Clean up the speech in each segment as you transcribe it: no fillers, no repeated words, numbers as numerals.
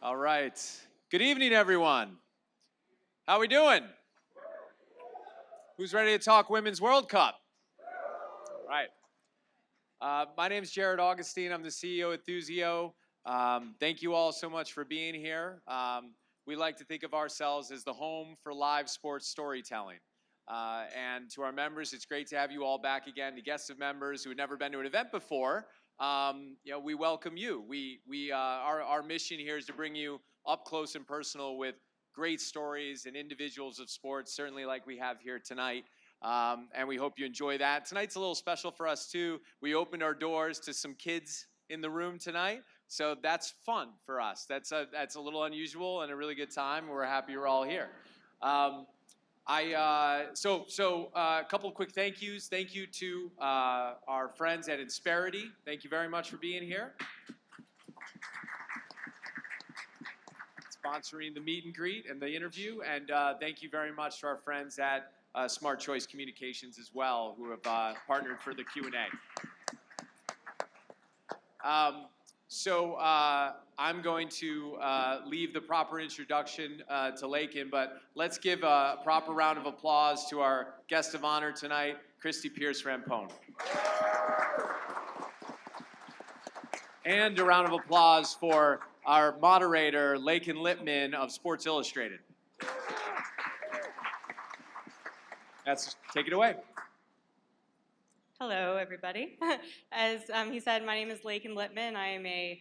All right. Good evening, everyone. How we doing? Who's ready to talk Women's World Cup? All right. My name is Jared Augustine. I'm the CEO at Thuzio. Thank you all so much for being here. We like to think of ourselves as the home for live sports storytelling. And to our members, it's great to have you all back again. The guests of members who have never been to an event before, we welcome you. Our mission here is to bring you up close and personal with great stories and individuals of sports, certainly like we have here tonight. And we hope you enjoy that. Tonight's a little special for us too. We opened our doors to some kids in the room tonight, so that's fun for us. That's a little unusual and a really good time. We're happy you're all here. A couple of quick thank yous. Thank you to our friends at Insperity. Thank you very much for being here. Sponsoring the meet and greet and the interview. And thank you very much to our friends at Smart Choice Communications as well, who have partnered for the Q&A. I'm going to leave the proper introduction to Lakin, but let's give a proper round of applause to our guest of honor tonight, Christie Pearce Rampone. And a round of applause for our moderator, Lakin Lippman of Sports Illustrated. Take it away. Hello, everybody. As he said, my name is Lakin Lippman. I am a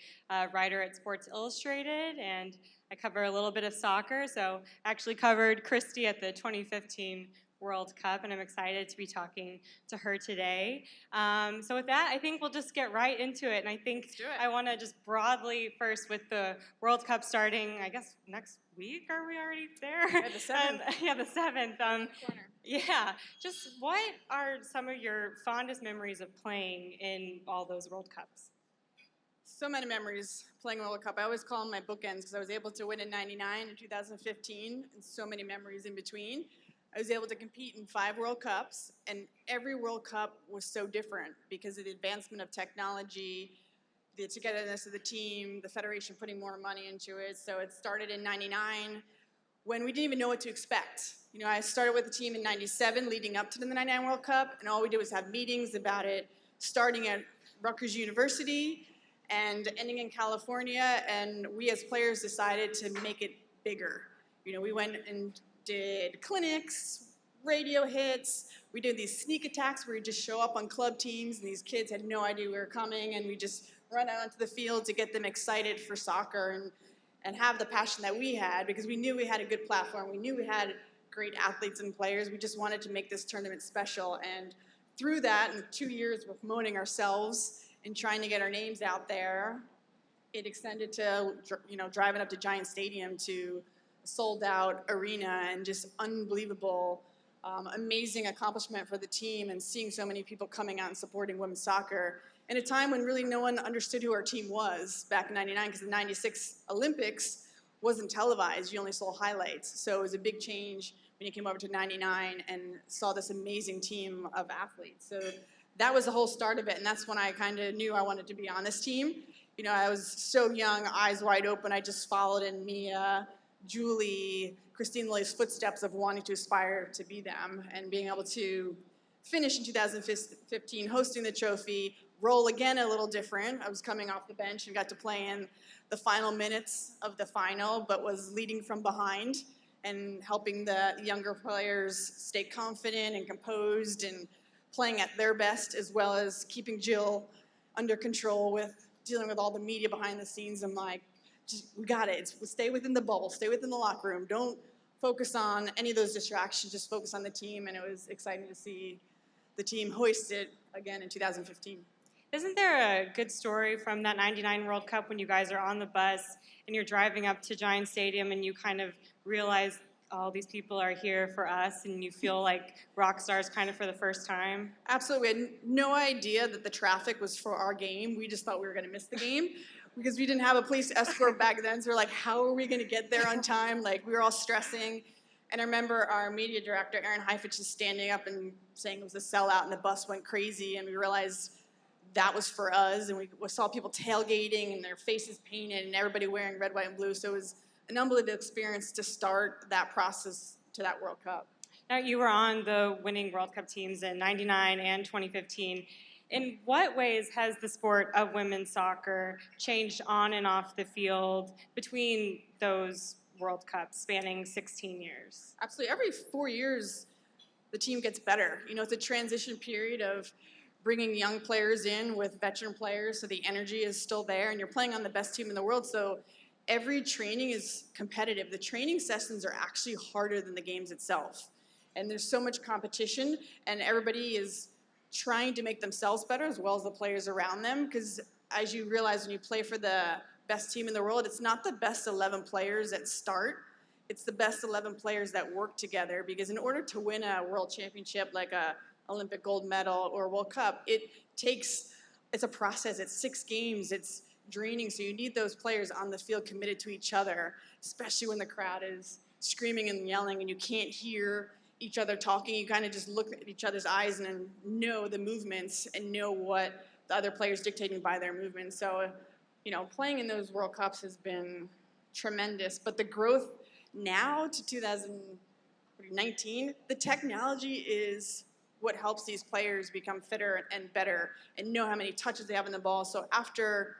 writer at Sports Illustrated, and I cover a little bit of soccer. So I actually covered Christy at the 2015 World Cup, and I'm excited to be talking to her today. So with that, I think we'll just get right into it. And I think I want to just broadly first with the World Cup starting, I guess, next week. Are we already there? Yeah, the 7th. Yeah, the 7th. Yeah, just what are some of your fondest memories of playing in all those World Cups? So many memories playing World Cup. I always call them my bookends because I was able to win in 99 and 2015, and so many memories in between. I was able to compete in 5 World Cups, and every World Cup was so different because of the advancement of technology, the togetherness of the team, the federation putting more money into it. So it started in 99 when we didn't even know what to expect. You know, I started with the team in 97 leading up to the 99 World Cup, and all we did was have meetings about it, starting at Rutgers University and ending in California, and we as players decided to make it bigger. You know, we went and did clinics, radio hits. We did these sneak attacks where we just show up on club teams, and these kids had no idea we were coming, and we just run out onto the field to get them excited for soccer and have the passion that we had, because we knew we had a good platform. We knew we had great athletes and players. We just wanted to make this tournament special. And through that, in 2 years of promoting ourselves and trying to get our names out there, it extended to, you know, driving up to Giant Stadium to a sold-out arena, and just unbelievable, amazing accomplishment for the team, and seeing so many people coming out and supporting women's soccer in a time when really no one understood who our team was back in 99, because the 96 Olympics wasn't televised. You only saw highlights. So it was a big change when you came over to 99 and saw this amazing team of athletes. So that was the whole start of it, and that's when I kind of knew I wanted to be on this team. You know, I was so young, eyes wide open. I just followed in Mia, Julie, Christine Lilly's footsteps of wanting to aspire to be them, and being able to finish in 2015, hosting the trophy. Role again a little different. I was coming off the bench and got to play in the final minutes of the final, but was leading from behind and helping the younger players stay confident and composed and playing at their best, as well as keeping Jill under control with dealing with all the media behind the scenes. I'm like, we got it. Stay within the bubble, stay within the locker room. Don't focus on any of those distractions, just focus on the team. And it was exciting to see the team hoist it again in 2015. Isn't there a good story from that 99 World Cup when you guys are on the bus and you're driving up to Giant Stadium and you kind of realize all these people are here for us, and you feel like rock stars kind of for the first time? Absolutely. We had no idea that the traffic was for our game. We just thought we were going to miss the game because we didn't have a police escort back then. So we're like, how are we going to get there on time? Like, we were all stressing. And I remember our media director, Aaron Heifetz, just standing up and saying it was a sellout, and the bus went crazy. And we realized that was for us, and we saw people tailgating and their faces painted and everybody wearing red, white, and blue. So it was an unbelievable experience to start that process to that World Cup. Now, you were on the winning World Cup teams in '99 and 2015. In what ways has the sport of women's soccer changed on and off the field between those World Cups spanning 16 years? Absolutely. Every 4 years, the team gets better. You know, it's a transition period of bringing young players in with veteran players, so the energy is still there, and you're playing on the best team in the world, so every training is competitive. The training sessions are actually harder than the games itself, and there's so much competition, and everybody is trying to make themselves better as well as the players around them, because as you realize when you play for the best team in the world, it's not the best 11 players that start, it's the best 11 players that work together, because in order to win a world championship like a Olympic gold medal or World Cup, it's a process. It's 6 games. It's draining. So you need those players on the field committed to each other, especially when the crowd is screaming and yelling and you can't hear each other talking. You kind of just look at each other's eyes and know the movements and know what the other players dictating by their movements. So, you know, playing in those World Cups has been tremendous. But the growth now to 2019, the technology is what helps these players become fitter and better and know how many touches they have in the ball. So after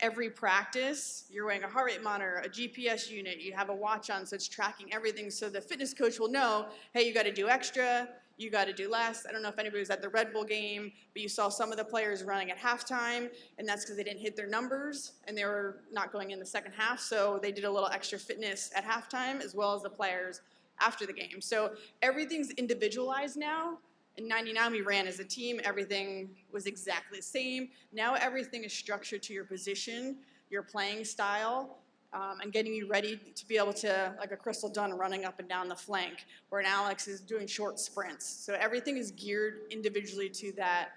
every practice, you're wearing a heart rate monitor, a GPS unit, you have a watch on, so it's tracking everything. So the fitness coach will know, hey, you got to do extra, you got to do less. I don't know if anybody was at the Red Bull game, but you saw some of the players running at halftime, and that's because they didn't hit their numbers and they were not going in the second half. So they did a little extra fitness at halftime as well as the players after the game. So everything's individualized now. In '99, we ran as a team. Everything was exactly the same. Now everything is structured to your position, your playing style, and getting you ready to be able to, like a Crystal Dunn running up and down the flank, or an Alex is doing short sprints. So everything is geared individually to that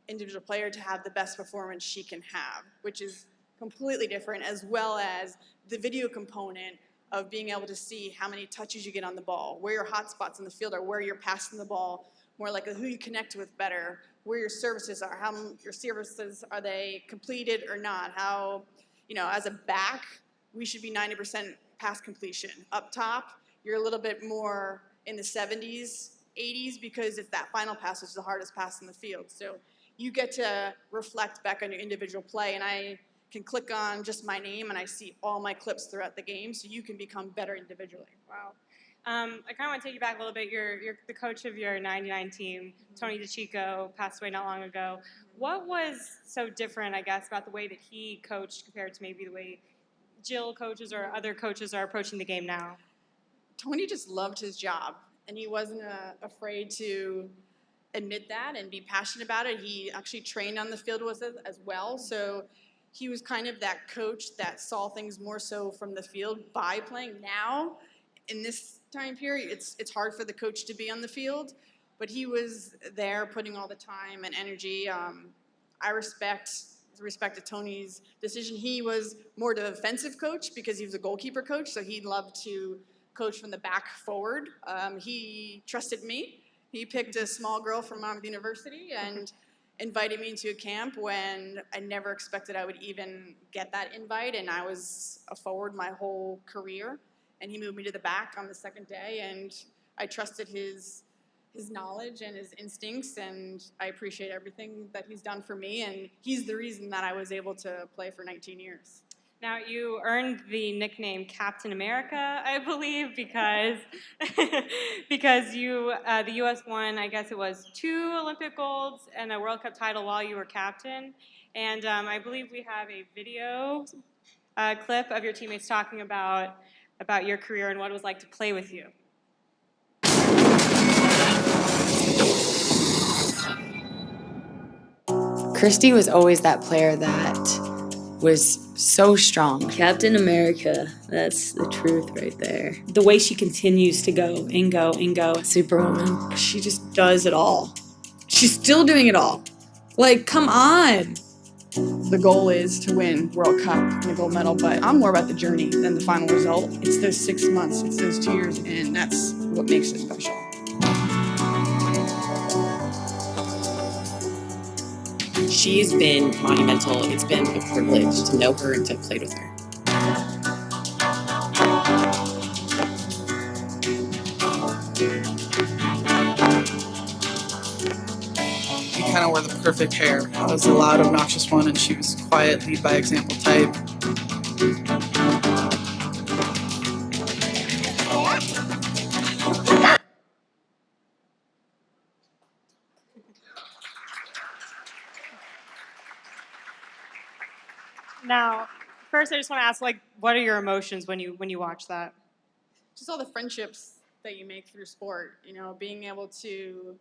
individual player to have the best performance she can have, which is completely different, as well as the video component of being able to see how many touches you get on the ball, where your hot spots in the field are, where you're passing the ball, more like who you connect with better, where your services are, how your services, are they completed or not? How, you know, as a back, we should be 90% pass completion. Up top, you're a little bit more in the 70s, 80s, because it's that final pass which is the hardest pass in the field. So you get to reflect back on your individual play, and I can click on just my name and I see all my clips throughout the game, so you can become better individually. Wow. I kind of want to take you back a little bit. You're the coach of your '99 team. Tony DeChico passed away not long ago. What was so different, I guess, about the way that he coached compared to maybe the way Jill coaches or other coaches are approaching the game now? Tony just loved his job, and he wasn't afraid to admit that and be passionate about it. He actually trained on the field with us as well, so he was kind of that coach that saw things more so from the field by playing. Now, in this time period, it's hard for the coach to be on the field, but he was there putting all the time and energy. I respected Tony's decision. He was more the offensive coach because he was a goalkeeper coach, so he loved to coach from the back forward. He trusted me. He picked a small girl from Monmouth University and invited me into a camp when I never expected I would even get that invite, and I was a forward my whole career. And he moved me to the back on the second day, and I trusted his knowledge and his instincts, and I appreciate everything that he's done for me, and he's the reason that I was able to play for 19 years. Now, you earned the nickname Captain America, I believe, because you, the U.S. won, I guess it was 2 Olympic golds and a World Cup title while you were captain. And I believe we have a video clip of your teammates talking about your career and what it was like to play with you. Christy was always that player that was so strong. Captain America, that's the truth right there. The way she continues to go and go and go. Superwoman. She just does it all. She's still doing it all. Like, come on. The goal is to win World Cup and a gold medal, but I'm more about the journey than the final result. It's those 6 months, it's those 2 years, and that's what makes it special. She's been monumental. It's been a privilege to know her and to have played with her. You kind of wore the perfect pair. I was the loud, obnoxious one, and she was quiet, lead by example type. Now, first, I just want to ask, like, what are your emotions when you watch that? Just all the friendships that you make through sport, you know, being able to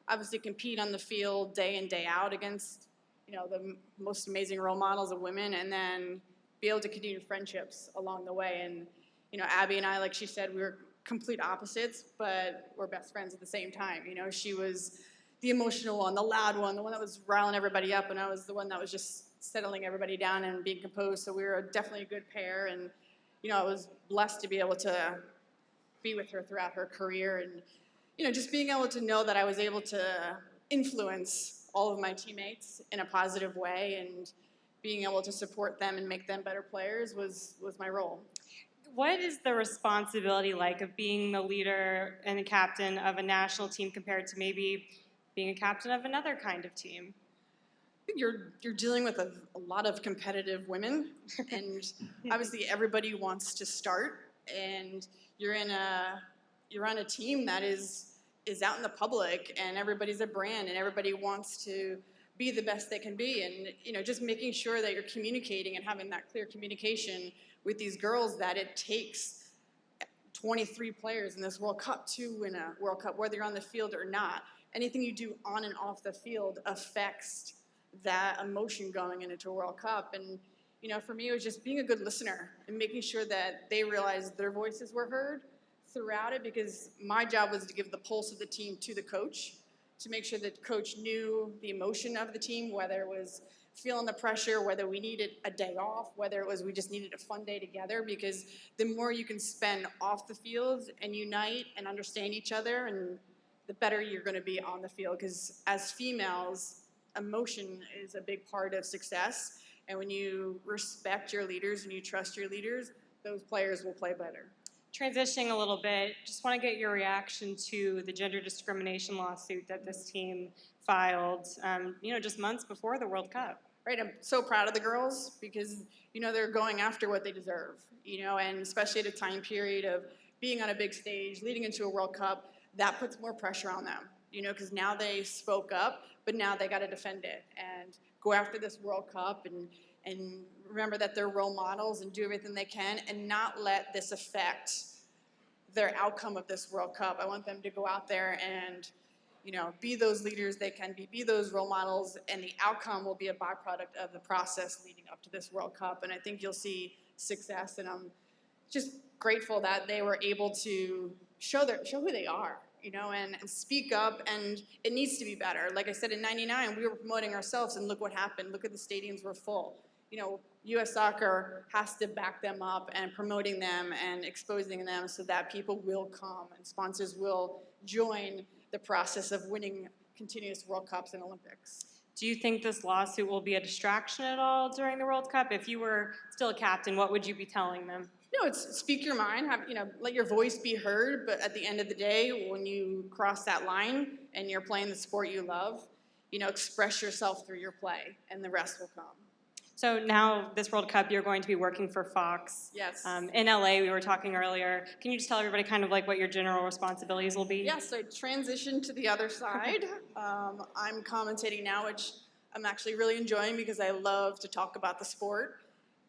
obviously compete on the field day in, day out against, you know, the most amazing role models of women, and then be able to continue friendships along the way. And, you know, Abby and I, like she said, we were complete opposites, but we're best friends at the same time. You know, she was the emotional one, the loud one, the one that was riling everybody up, and I was the one that was just settling everybody down and being composed. So we were definitely a good pair, and, you know, I was blessed to be able to be with her throughout her career, and, you know, just being able to know that I was able to influence all of my teammates in a positive way, and being able to support them and make them better players was my role. What is the responsibility like of being the leader and the captain of a national team compared to maybe being a captain of another kind of team? You're dealing with a lot of competitive women, and obviously everybody wants to start, and you're on a team that is out in the public, and everybody's a brand, and everybody wants to be the best they can be, and, you know, just making sure that you're communicating and having that clear communication with these girls, that it takes 23 players in this World Cup to win a World Cup, whether you're on the field or not. Anything you do on and off the field affects that emotion going into a World Cup. And, you know, for me, it was just being a good listener and making sure that they realized their voices were heard throughout it, because my job was to give the pulse of the team to the coach, to make sure that the coach knew the emotion of the team, whether it was feeling the pressure, whether we needed a day off, whether it was we just needed a fun day together, because the more you can spend off the field and unite and understand each other, and the better you're going to be on the field. Because as females, emotion is a big part of success, and when you respect your leaders and you trust your leaders, those players will play better. Transitioning a little bit, just want to get your reaction to the gender discrimination lawsuit that this team filed, you know, just months before the World Cup. Right, I'm so proud of the girls, because, you know, they're going after what they deserve, you know, and especially at a time period of being on a big stage, leading into a World Cup, that puts more pressure on them, you know, because now they spoke up, but now they got to defend it and go after this World Cup, and remember that they're role models, and do everything they can and not let this affect their outcome of this World Cup. I want them to go out there and, you know, be those leaders they can be those role models, and the outcome will be a byproduct of the process leading up to this World Cup. And I think you'll see success, and I'm just grateful that they were able to show who they are, you know, and speak up, and it needs to be better. Like I said, in '99, we were promoting ourselves, and look what happened. Look at the stadiums were full. You know, U.S. Soccer has to back them up and promoting them and exposing them so that people will come and sponsors will join the process of winning continuous World Cups and Olympics. Do you think this lawsuit will be a distraction at all during the World Cup? If you were still a captain, what would you be telling them? No, it's speak your mind, have, you know, let your voice be heard, but at the end of the day, when you cross that line and you're playing the sport you love, you know, express yourself through your play, and the rest will come. So now, this World Cup, you're going to be working for Fox. Yes. In LA, we were talking earlier. Can you just tell everybody kind of like what your general responsibilities will be? Yes, I transitioned to the other side. I'm commentating now, which I'm actually really enjoying, because I love to talk about the sport.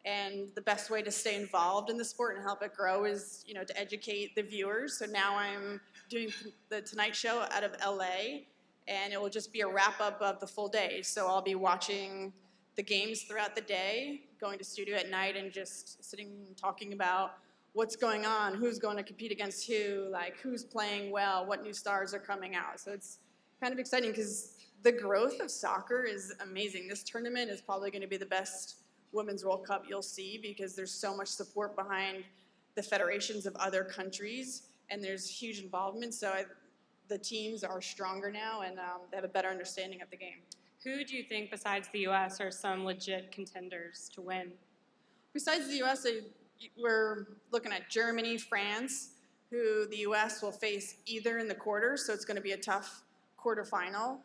And the best way to stay involved in the sport and help it grow is, you know, to educate the viewers. So now I'm doing the Tonight Show out of LA, and it will just be a wrap-up of the full day. So I'll be watching the games throughout the day, going to studio at night, and just sitting and talking about what's going on, who's going to compete against who, like who's playing well, what new stars are coming out. So it's kind of exciting, because the growth of soccer is amazing. This tournament is probably going to be the best Women's World Cup you'll see, because there's so much support behind the federations of other countries, and there's huge involvement. So the teams are stronger now, and they have a better understanding of the game. Who do you think besides the U.S. are some legit contenders to win? Besides the U.S., we're looking at Germany, France, who the U.S. will face either in the quarters, so it's going to be a tough quarterfinal.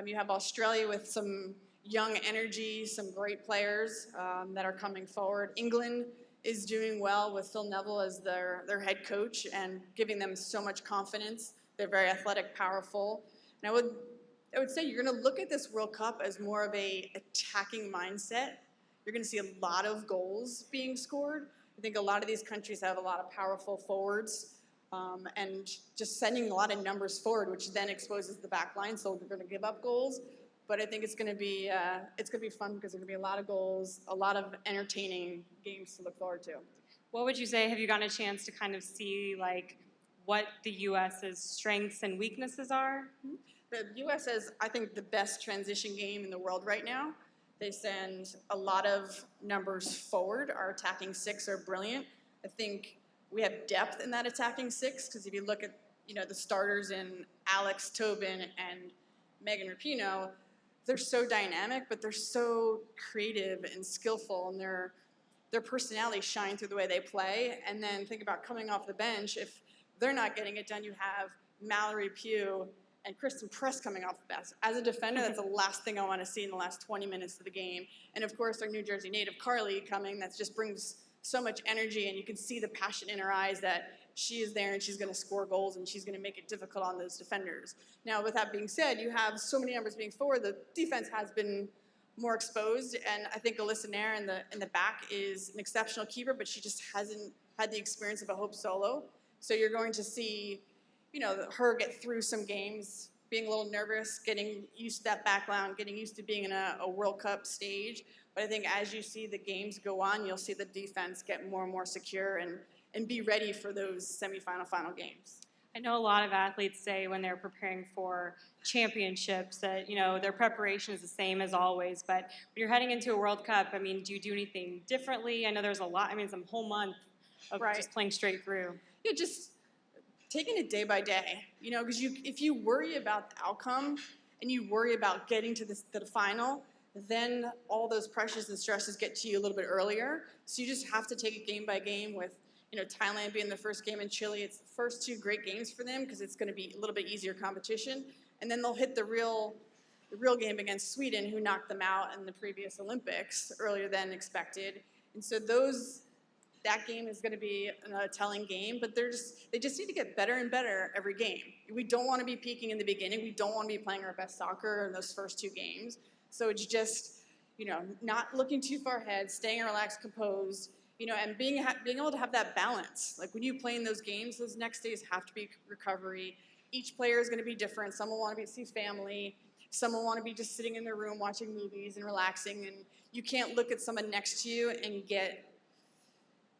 You have Australia with some young energy, some great players that are coming forward. England is doing well with Phil Neville as their head coach and giving them so much confidence. They're very athletic, powerful. And I would say you're going to look at this World Cup as more of a attacking mindset. You're going to see a lot of goals being scored. I think a lot of these countries have a lot of powerful forwards and just sending a lot of numbers forward, which then exposes the back line, so they're going to give up goals. But I think it's going to be fun because there's going to be a lot of goals, a lot of entertaining games to look forward to. What would you say, have you gotten a chance to kind of see like what the U.S.'s strengths and weaknesses are? The U.S. has, I think, the best transition game in the world right now. They send a lot of numbers forward. Our attacking six are brilliant. I think we have depth in that attacking six because if you look at the starters in Alex Tobin and Megan Rapinoe, they're so dynamic, but they're so creative and skillful, and their personalities shine through the way they play. And then think about coming off the bench. If they're not getting it done, you have Mallory Pugh and Christie Pearce coming off the bench. As a defender, that's the last thing I want to see in the last 20 minutes of the game. And of course, our New Jersey native Carly coming, that just brings so much energy, and you can see the passion in her eyes that she is there and she's going to score goals and she's going to make it difficult on those defenders. Now, with that being said, you have so many numbers being forward. The defense has been more exposed, and I think Alyssa Nair in the back is an exceptional keeper, but she just hasn't had the experience of a Hope Solo. So you're going to see her get through some games, being a little nervous, getting used to that background, getting used to being in a World Cup stage. But I think as you see the games go on, you'll see the defense get more and more secure and be ready for those semifinal, final games. I know a lot of athletes say when they're preparing for championships that, their preparation is the same as always. But when you're heading into a World Cup, I mean, do you do anything differently? I know there's a lot, some whole month of just playing straight through. Yeah, just taking it day by day, because if you worry about the outcome and you worry about getting to the final, then all those pressures and stresses get to you a little bit earlier. So you just have to take it game by game with, Thailand being the first game in Chile. It's the first two great games for them because it's going to be a little bit easier competition. And then they'll hit the real game against Sweden, who knocked them out in the previous Olympics earlier than expected. And so that game is going to be a telling game, but they just need to get better and better every game. We don't want to be peaking in the beginning. We don't want to be playing our best soccer in those first two games. So it's just, not looking too far ahead, staying relaxed, composed, and being able to have that balance. Like when you play in those games, those next days have to be recovery. Each player is going to be different. Some will want to see family. Some will want to be just sitting in their room watching movies and relaxing. And you can't look at someone next to you and get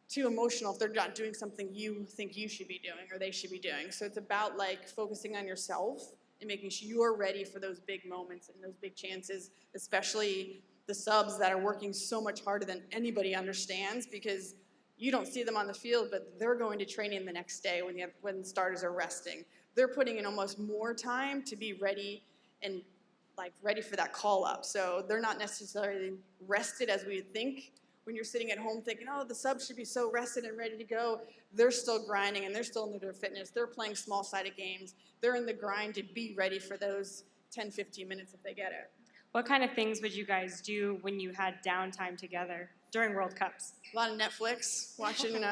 too emotional if they're not doing something you think you should be doing or they should be doing. So it's about focusing on yourself and making sure you're ready for those big moments and those big chances, especially the subs that are working so much harder than anybody understands, because you don't see them on the field, but they're going to training the next day when the starters are resting. They're putting in almost more time to be ready and ready for that call up. So they're not necessarily rested as we would think. When you're sitting at home thinking, oh, the subs should be so rested and ready to go, they're still grinding and they're still into their fitness. They're playing small-sided games. They're in the grind to be ready for those 10, 15 minutes if they get it. What kind of things would you guys do when you had downtime together during World Cups? A lot of Netflix, watching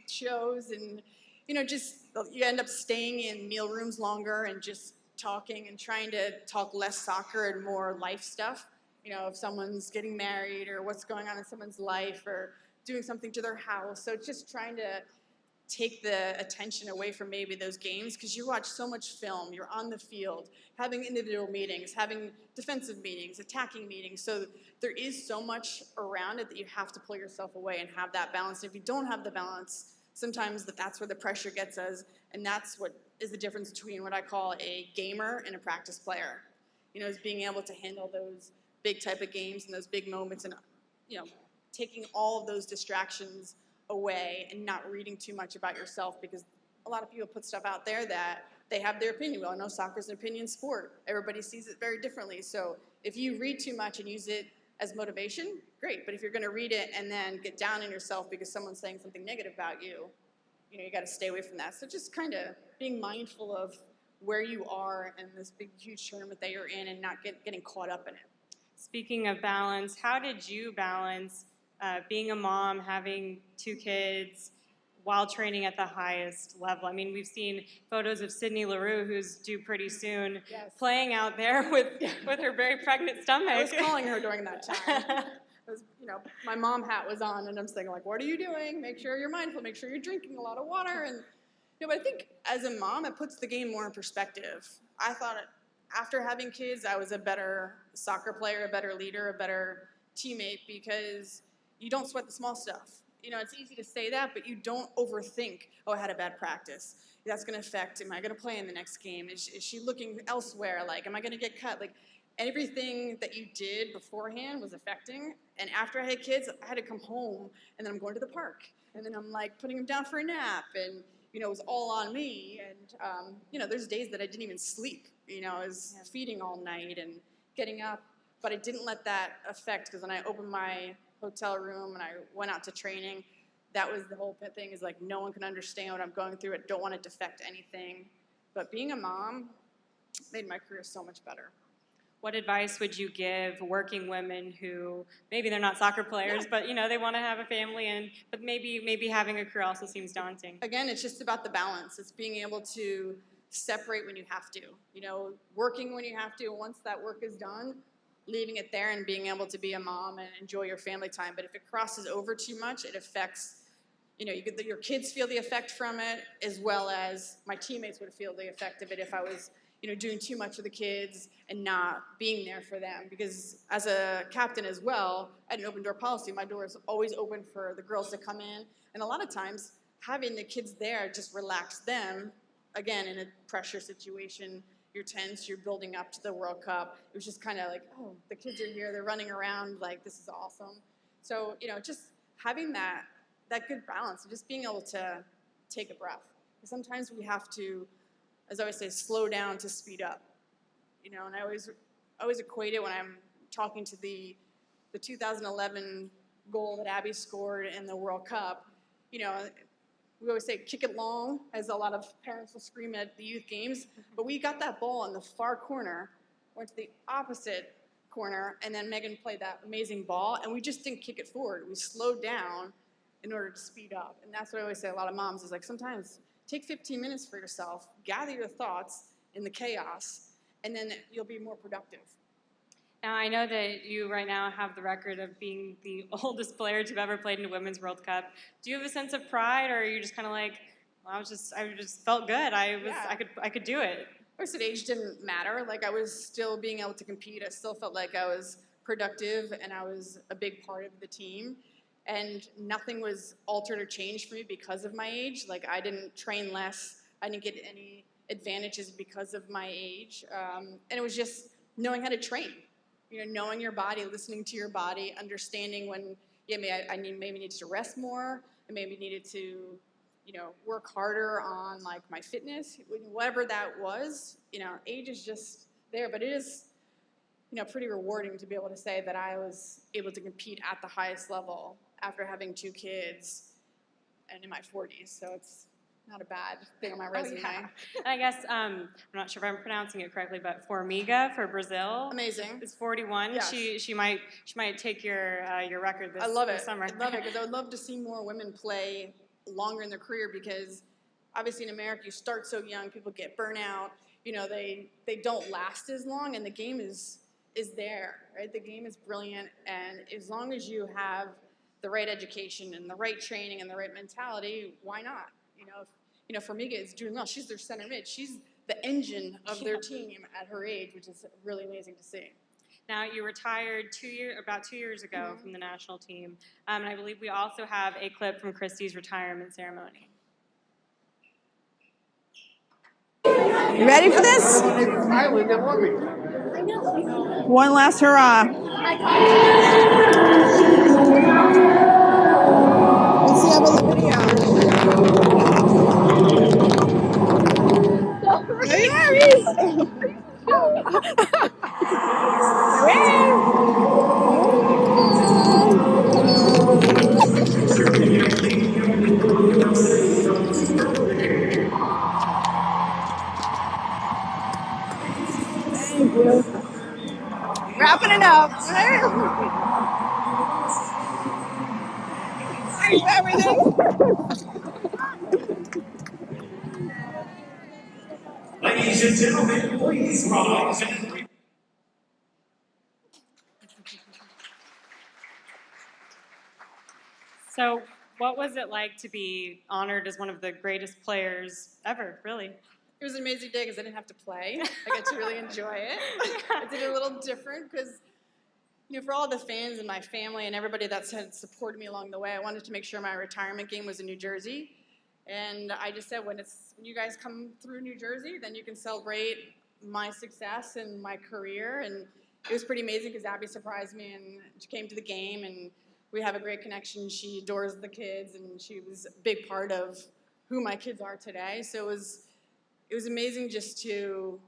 shows, and you end up staying in meal rooms longer and just talking and trying to talk less soccer and more life stuff. If someone's getting married or what's going on in someone's life or doing something to their house. So just trying to take the attention away from maybe those games, because you watch so much film, you're on the field, having individual meetings, having defensive meetings, attacking meetings. So there is so much around it that you have to pull yourself away and have that balance. And if you don't have the balance, sometimes that's where the pressure gets us, and that's what is the difference between what I call a gamer and a practice player. Is being able to handle those big type of games and those big moments, and taking all of those distractions away and not reading too much about yourself, because a lot of people put stuff out there that they have their opinion. Well, I know soccer's an opinion sport. Everybody sees it very differently. So If you read too much and use it as motivation, great. But if you're going to read it and then get down on yourself because someone's saying something negative about you, you got to stay away from that. So just kind of being mindful of where you are in this big, huge tournament that you're in and not getting caught up in it. Speaking of balance, how did you balance being a mom, having 2 kids, while training at the highest level? I mean, we've seen photos of Sydney Leroux, who's due pretty soon, playing out there with her very pregnant stomach. I was calling her during that time. My mom hat was on, and I'm saying, like, what are you doing? Make sure you're mindful. Make sure you're drinking a lot of water. And but I think as a mom, it puts the game more in perspective. I thought after having kids, I was a better soccer player, a better leader, a better teammate, because you don't sweat the small stuff. It's easy to say that, but you don't overthink, oh, I had a bad practice. That's going to affect, am I going to play in the next game? Is she looking elsewhere? Like, am I going to get cut? Like, everything that you did beforehand was affecting. And after I had kids, I had to come home, and then I'm going to the park. And then I'm, like, putting them down for a nap. And, it was all on me. And, there's days that I didn't even sleep. I was feeding all night and getting up. But I didn't let that affect, because when I opened my hotel room and I went out to training, that was the whole thing, is like, no one can understand what I'm going through. I don't want it to affect anything. But being a mom made my career so much better. What advice would you give working women who maybe they're not soccer players, but they want to have a family, but maybe having a career also seems daunting? Again, it's just about the balance. It's being able to separate when you have to. Working when you have to. Once that work is done, leaving it there and being able to be a mom and enjoy your family time. But if it crosses over too much, it affects, your kids feel the effect from it, as well as my teammates would feel the effect of it if I was, doing too much with the kids and not being there for them. Because as a captain as well, I had an open door policy. My door is always open for the girls to come in. And a lot of times, having the kids there just relax them. Again, in a pressure situation, you're tense, you're building up to the World Cup. It was just kind of like, oh, the kids are here, they're running around, like, this is awesome. So, just having that good balance, and just being able to take a breath. Sometimes we have to, as I always say, slow down to speed up. And I always equate it when I'm talking to the 2011 goal that Abby scored in the World Cup. We always say, kick it long, as a lot of parents will scream at the youth games. But we got that ball in the far corner, went to the opposite corner, and then Megan played that amazing ball, and we just didn't kick it forward. We slowed down in order to speed up. And that's what I always say, a lot of moms, is like, sometimes take 15 minutes for yourself, gather your thoughts in the chaos, and then you'll be more productive. Now, I know that you right now have the record of being the oldest player to have ever played in a Women's World Cup. Do you have a sense of pride, or are you just kind of like, well, I just felt good. I could do it. Of course, age didn't matter. Like, I was still being able to compete. I still felt like I was productive, and I was a big part of the team. And nothing was altered or changed for me because of my age. Like, I didn't train less. I didn't get any advantages because of my age. And it was just knowing how to train. Knowing your body, listening to your body, understanding when, I maybe needed to rest more, I maybe needed to, work harder on, like, my fitness, whatever that was. Age is just there, but it is, pretty rewarding to be able to say that I was able to compete at the highest level after having 2 kids and in my 40s. So it's not a bad thing on my resume. Oh, yeah. I guess, I'm not sure if I'm pronouncing it correctly, but Formiga for Brazil. Amazing. Is 41. Yes. She might take your record this, I love it. this summer. I love it, because I would love to see more women play longer in their career, because obviously in America you start so young, people get burnout, they don't last as long, and the game is there, right? The game is brilliant, and as long as you have the right education and the right training and the right mentality, why not? Formiga is doing well. She's their center mid. She's the engine of their team at her age, which is really amazing to see. Now, you retired about 2 years ago from the national team, and I believe we also have a clip from Christy's retirement ceremony. You ready for this? One last hurrah. Let's see how the video. There he is. Ladies and gentlemen, please rise. So, what was it like to be honored as one of the greatest players ever, really? It was an amazing day because I didn't have to play. I got to really enjoy it. I did it a little different because, for all the fans and my family and everybody that's had supported me along the way, I wanted to make sure my retirement game was in New Jersey. And I just said, when you guys come through New Jersey, then you can celebrate my success and my career. And it was pretty amazing because Abby surprised me and she came to the game and we have a great connection. She adores the kids and she was a big part of who my kids are today. So it was amazing just to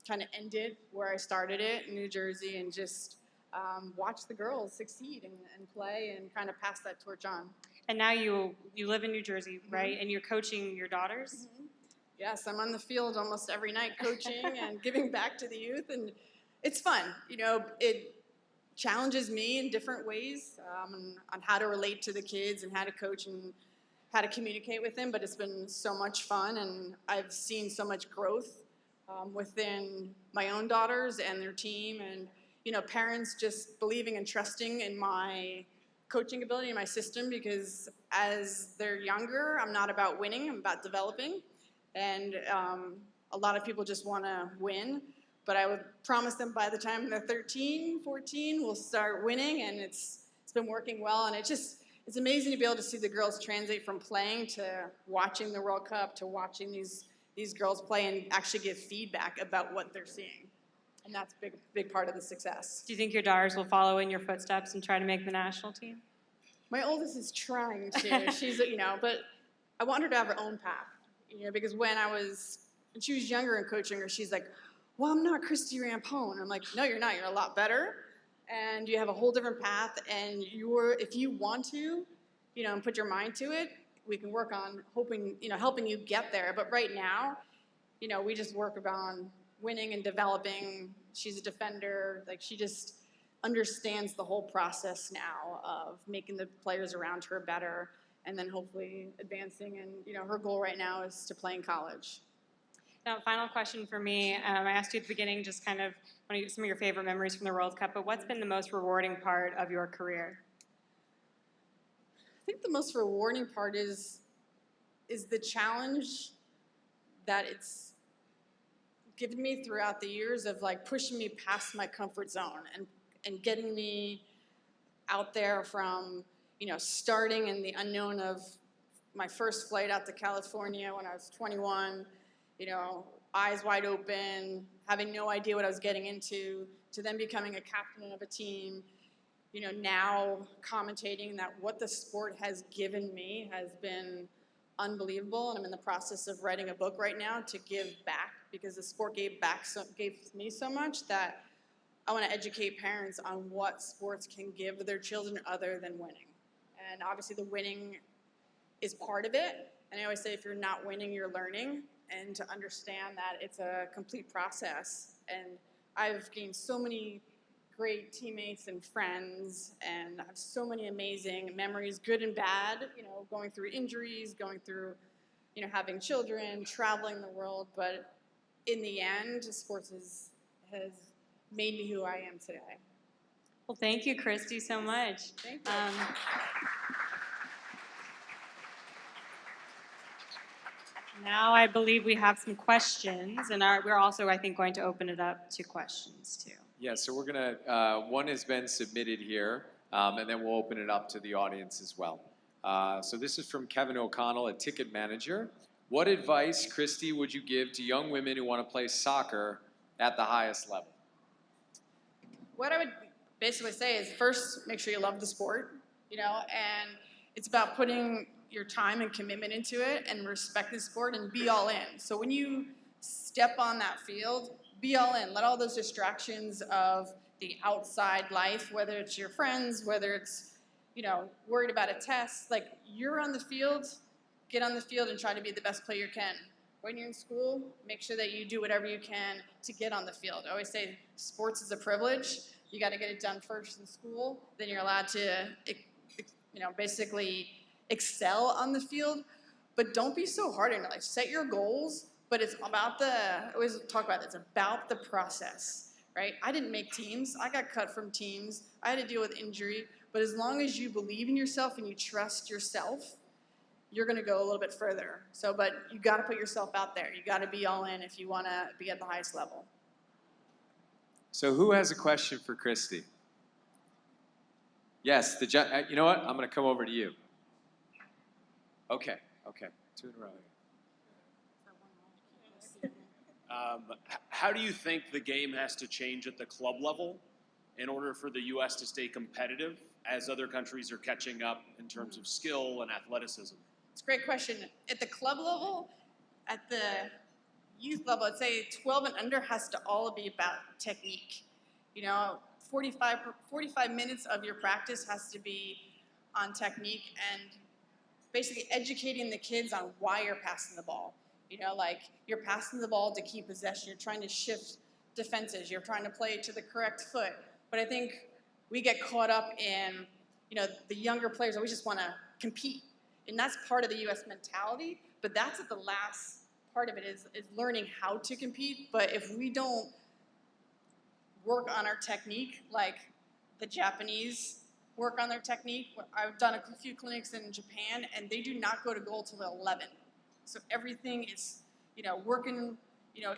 kind of end it where I started it in New Jersey and just watch the girls succeed and play and kind of pass that torch on. And now you live in New Jersey, right? Mm-hmm. And you're coaching your daughters? Mm-hmm. Yes, I'm on the field almost every night coaching and giving back to the youth, and it's fun. It challenges me in different ways on how to relate to the kids and how to coach and how to communicate with them, but it's been so much fun, and I've seen so much growth within my own daughters and their team, and parents just believing and trusting in my coaching ability and my system, because as they're younger, I'm not about winning, I'm about developing. And a lot of people just want to win, but I would promise them by the time they're 13, 14, we'll start winning, and it's been working well, and it's amazing to be able to see the girls translate from playing to watching the World Cup to watching these girls play and actually give feedback about what they're seeing. And that's a big part of the success. Do you think your daughters will follow in your footsteps and try to make the national team? My oldest is trying to. She's, but I want her to have her own path, because when she was younger and coaching her, she's like, well, I'm not Christie Rampone. I'm like, no, you're not. You're a lot better. And you have a whole different path. And if you want to, and put your mind to it, we can work on helping you get there. But right now, we just work on winning and developing. She's a defender. Like, she just understands the whole process now of making the players around her better and then hopefully advancing. And, her goal right now is to play in college. Now, final question for me. I asked you at the beginning just kind of some of your favorite memories from the World Cup, but what's been the most rewarding part of your career? I think the most rewarding part is the challenge that it's given me throughout the years of pushing me past my comfort zone and getting me out there from, starting in the unknown of my first flight out to California when I was 21, eyes wide open, having no idea what I was getting into, to then becoming a captain of a team, now commentating that what the sport has given me has been unbelievable, and I'm in the process of writing a book right now to give back, because the sport gave me so much that I want to educate parents on what sports can give their children other than winning. And obviously the winning is part of it, and I always say if you're not winning, you're learning, and to understand that it's a complete process. And I've gained so many great teammates and friends, and I have so many amazing memories, good and bad, going through injuries, going through, having children, traveling the world. But in the end, sports has made me who I am today. Well, thank you, Christy, so much. Thank you. Now I believe we have some questions, and we're also, I think, going to open it up to questions, too. Yeah, so we're going to, one has been submitted here, and then we'll open it up to the audience as well. So this is from Kevin O'Connell, a ticket manager. What advice, Christy, would you give to young women who want to play soccer at the highest level? What I would basically say is, first, make sure you love the sport, and it's about putting your time and commitment into it and respect the sport and be all in. So when you step on that field, be all in. Let all those distractions of the outside life, whether it's your friends, whether it's, worried about a test, you're on the field, get on the field and try to be the best player you can. When you're in school, make sure that you do whatever you can to get on the field. I always say sports is a privilege. You got to get it done first in school, then you're allowed to, basically excel on the field. But don't be so hard on your life. Set your goals, but it's about I always talk about this, it's about the process, right? I didn't make teams. I got cut from teams. I had to deal with injury. But as long as you believe in yourself and you trust yourself, you're going to go a little bit further. But you got to put yourself out there. You got to be all in if you want to be at the highest level. So who has a question for Christy? Yes, you know what? I'm going to come over to you. Okay, 2 in a row. How do you think the game has to change at the club level in order for the U.S. to stay competitive as other countries are catching up in terms of skill and athleticism? It's a great question. At the club level, at the youth level, I'd say 12 and under has to all be about technique. 45 minutes of your practice has to be on technique and basically educating the kids on why you're passing the ball. You're passing the ball to keep possession. You're trying to shift defenses. You're trying to play to the correct foot. But I think we get caught up in, the younger players always just want to compete. And that's part of the U.S. mentality. But that's at the last part of it is learning how to compete. But if we don't work on our technique like the Japanese work on their technique, I've done a few clinics in Japan, and they do not go to goal till 11. So everything is, working,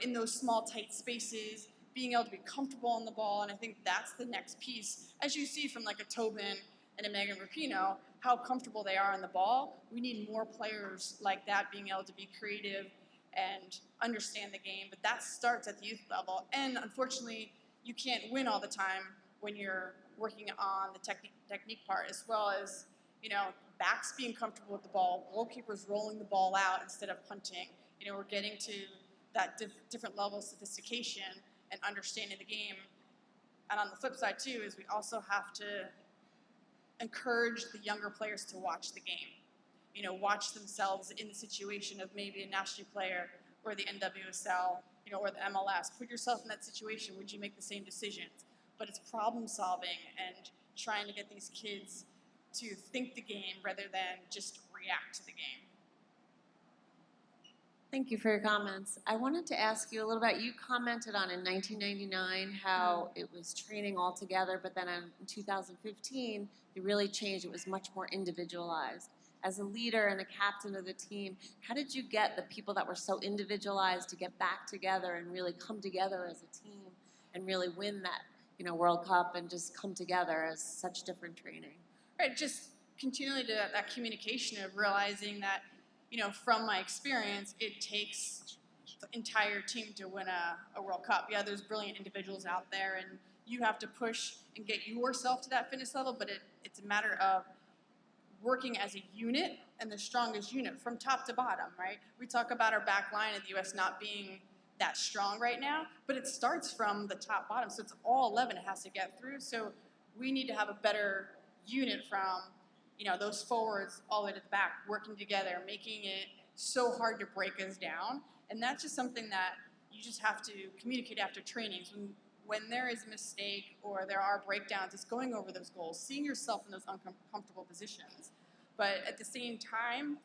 in those small, tight spaces, being able to be comfortable on the ball, and I think that's the next piece. As you see from like a Tobin and a Megan Rapinoe, how comfortable they are on the ball. We need more players like that being able to be creative and understand the game, but that starts at the youth level. And unfortunately, you can't win all the time when you're working on the technique part, as well as, backs being comfortable with the ball, goalkeepers rolling the ball out instead of punting. We're getting to that different level of sophistication and understanding the game. And on the flip side too, is we also have to encourage the younger players to watch the game. Watch themselves in the situation of maybe a national player or the NWSL, or the MLS. Put yourself in that situation. Would you make the same decisions? But it's problem solving and trying to get these kids to think the game rather than just react to the game. Thank you for your comments. I wanted to ask you a little bit, you commented on in 1999 how it was training all together, but then in 2015, it really changed. It was much more individualized. As a leader and a captain of the team, how did you get the people that were so individualized to get back together and really come together as a team and really win that, World Cup and just come together as such different training? Right, just continually to that communication of realizing that, from my experience, it takes the entire team to win a World Cup. Yeah, there's brilliant individuals out there, and you have to push and get yourself to that fitness level, but it's a matter of working as a unit and the strongest unit from top to bottom, right? We talk about our back line in the U.S. not being that strong right now, but it starts from the top bottom, so it's all 11 it has to get through. So we need to have a better unit from, those forwards all the way to the back, working together, making it so hard to break us down. And that's just something that you just have to communicate after trainings. When there is a mistake or there are breakdowns, it's going over those goals, seeing yourself in those uncomfortable positions. But at the same time,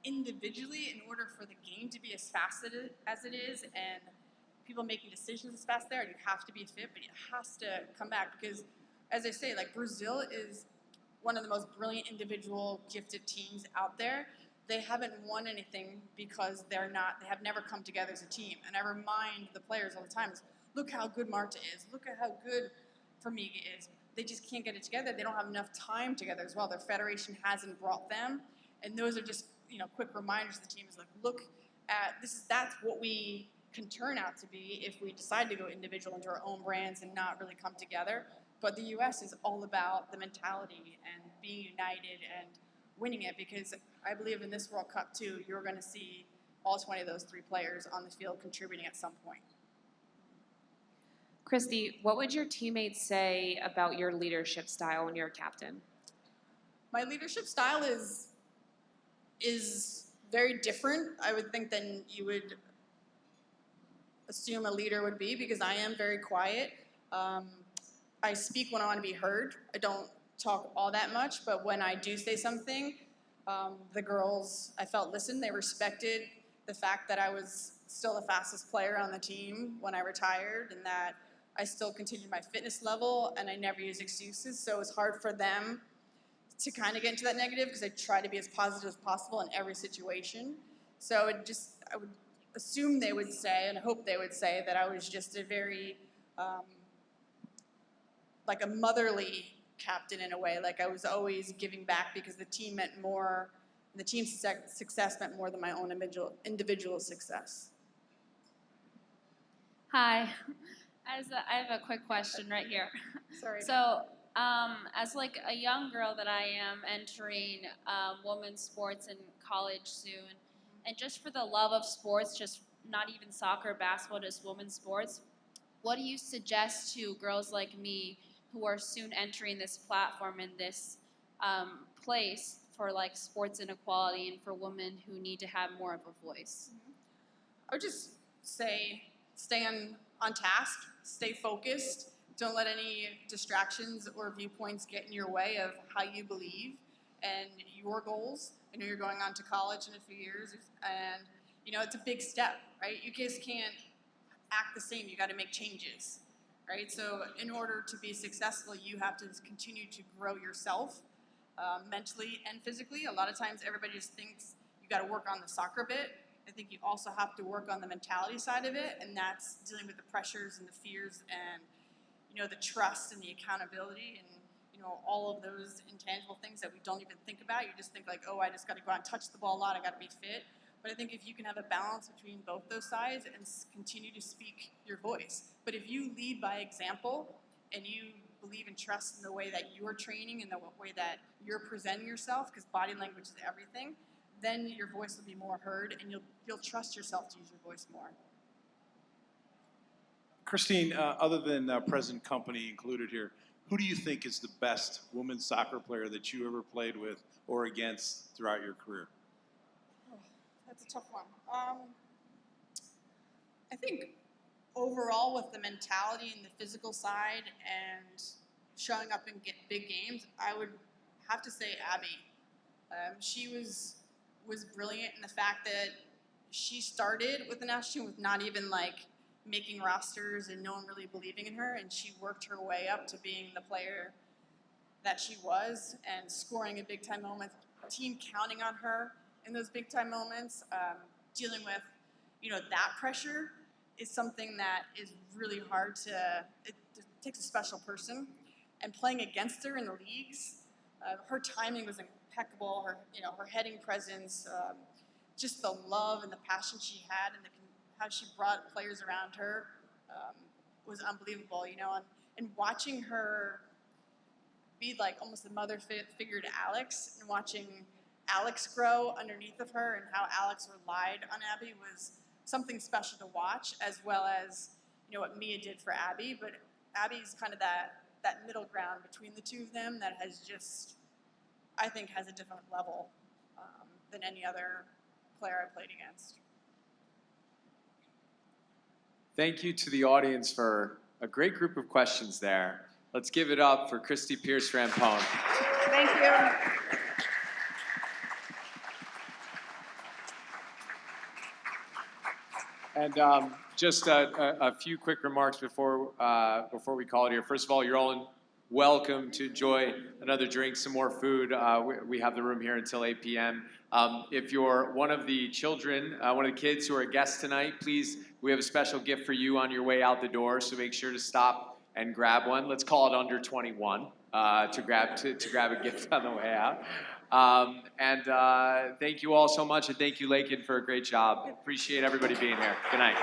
individually, in order for the game to be as fast as it is and people making decisions as fast there, you have to be fit, but it has to come back because, as I say, Brazil is one of the most brilliant individual gifted teams out there. They haven't won anything because they have never come together as a team. And I remind the players all the time, look how good Marta is. Look at how good Formiga is. They just can't get it together. They don't have enough time together as well. Their federation hasn't brought them. And those are just, quick reminders to the team is look at that's what we can turn out to be if we decide to go individual into our own brands and not really come together. But the U.S. is all about the mentality and being united and winning it, because I believe in this World Cup too, you're going to see all 20 of those 3 players on the field contributing at some point. Christy, what would your teammates say about your leadership style when you're a captain? My leadership style is very different, I would think, than you would assume a leader would be, because I am very quiet. I speak when I want to be heard. I don't talk all that much, but when I do say something, the girls, I felt listened. They respected the fact that I was still the fastest player on the team when I retired, and that I still continued my fitness level, and I never used excuses. So it was hard for them to kind of get into that negative, because I try to be as positive as possible in every situation. So I would assume they would say, and I hope they would say, that I was just a very, like a motherly captain in a way. Like I was always giving back because the team meant more, the team's success meant more than my own individual success. Hi, I have a quick question right here. Sorry. So, as like a young girl that I am entering women's sports in college soon, and just for the love of sports, just not even soccer, basketball, just women's sports, what do you suggest to girls like me who are soon entering this platform in this place for like sports inequality and for women who need to have more of a voice? I would just say stay on task, stay focused. Don't let any distractions or viewpoints get in your way of how you believe and your goals. I know you're going on to college in a few years, and you know it's a big step, right? You just can't act the same. You got to make changes, right? So in order to be successful, you have to continue to grow yourself mentally and physically. A lot of times everybody just thinks you got to work on the soccer bit. I think you also have to work on the mentality side of it, and that's dealing with the pressures and the fears and, you know, the trust and the accountability and, you know, all of those intangible things that we don't even think about. You just think like, oh, I just got to go out and touch the ball a lot. I got to be fit. But I think if you can have a balance between both those sides and continue to speak your voice. But if you lead by example and you believe and trust in the way that you're training and the way that you're presenting yourself, because body language is everything, then your voice will be more heard, and you'll trust yourself to use your voice more. Christine, other than present company included here, who do you think is the best women's soccer player that you ever played with or against throughout your career? Oh, that's a tough one. I think overall with the mentality and the physical side and showing up in big games, I would have to say Abby. She was brilliant in the fact that she started with the national team with not even like making rosters and no one really believing in her, and she worked her way up to being the player that she was and scoring in big time moments, team counting on her in those big time moments. Dealing with, you know, that pressure is something that is really hard it takes a special person, and playing against her in the leagues, her timing was impeccable, her heading presence, just the love and the passion she had, and how she brought players around her was unbelievable, you know, and watching her be like almost a mother figure to Alex, and watching Alex grow underneath of her and how Alex relied on Abby was something special to watch, as well as, you know, what Mia did for Abby. But Abby's kind of that middle ground between the two of them that has just, I think, has a different level than any other player I played against. Thank you to the audience for a great group of questions there. Let's give it up for Christie Pearce Rampone. Thank you. And just a few quick remarks before we call it here. First of all, you're all welcome to enjoy another drink, some more food. We have the room here until 8 p.m. If you're one of the children, one of the kids who are guests tonight, please, we have a special gift for you on your way out the door, so make sure to stop and grab one. Let's call it under 21 to grab a gift on the way out. Thank you all so much, and thank you, Lakin, for a great job. Appreciate everybody being here. Good night.